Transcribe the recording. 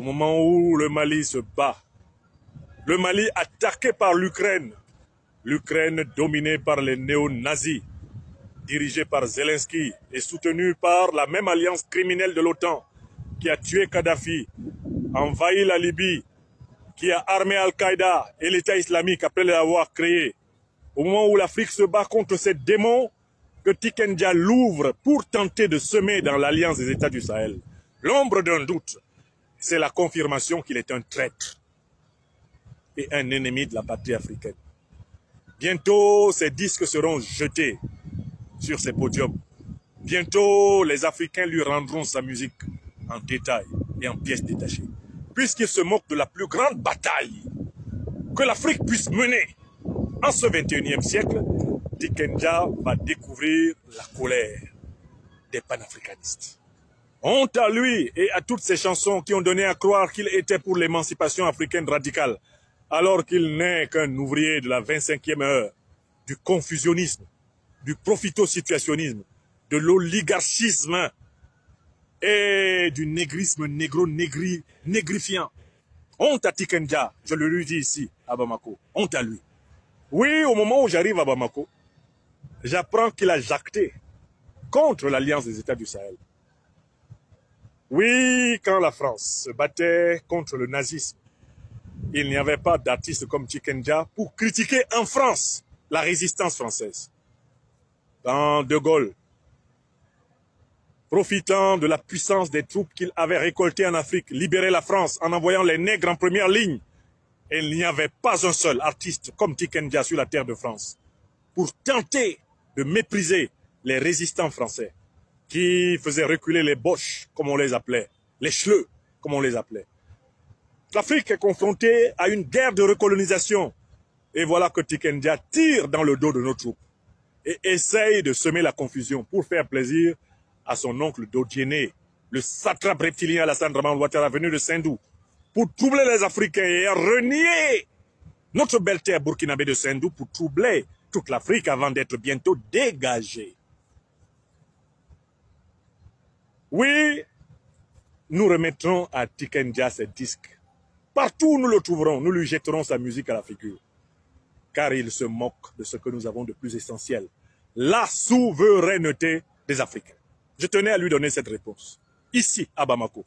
moment où le Mali se bat, le Mali attaqué par l'Ukraine, l'Ukraine dominée par les néo-nazis, dirigée par Zelensky et soutenue par la même alliance criminelle de l'OTAN qui a tué Kadhafi, envahi la Libye, qui a armé Al-Qaïda et l'État islamique après l'avoir créé. Au moment où l'Afrique se bat contre ces démons que Tikenja l'ouvre pour tenter de semer dans l'alliance des États du Sahel, l'ombre d'un doute, c'est la confirmation qu'il est un traître et un ennemi de la patrie africaine. Bientôt, ces disques seront jetés sur ces podiums. Bientôt, les Africains lui rendront sa musique en détail et en pièces détachées. Puisqu'il se moque de la plus grande bataille que l'Afrique puisse mener en ce 21e siècle, Tikenja va découvrir la colère des panafricanistes. Honte à lui et à toutes ces chansons qui ont donné à croire qu'il était pour l'émancipation africaine radicale, alors qu'il n'est qu'un ouvrier de la 25e heure, du confusionnisme, du profito-situationnisme, de l'oligarchisme et du négrisme négrifiant. Honte à Tikenja, je le lui dis ici, à Bamako. Honte à lui. Oui, au moment où j'arrive à Bamako, j'apprends qu'il a jacté contre l'Alliance des États du Sahel. Oui, quand la France se battait contre le nazisme, il n'y avait pas d'artiste comme Tikenja pour critiquer en France la résistance française. Quand De Gaulle, profitant de la puissance des troupes qu'il avait récoltées en Afrique, libérait la France en envoyant les nègres en première ligne, et il n'y avait pas un seul artiste comme Tikenja sur la terre de France pour tenter de mépriser les résistants français qui faisaient reculer les Boches, comme on les appelait, les Schleux, comme on les appelait. L'Afrique est confrontée à une guerre de recolonisation. Et voilà que Tikenja tire dans le dos de nos troupes et essaye de semer la confusion pour faire plaisir à son oncle Dodiéné, le satrape reptilien Alassane Dramane Ouattara venu de Sendou, pour troubler les Africains et renier notre belle terre burkinabé de Sendou, pour troubler toute l'Afrique avant d'être bientôt dégagée. Oui, nous remettrons à Tikenja ses disques. Partout où nous le trouverons, nous lui jetterons sa musique à la figure. Car il se moque de ce que nous avons de plus essentiel, la souveraineté des Africains. Je tenais à lui donner cette réponse, ici à Bamako.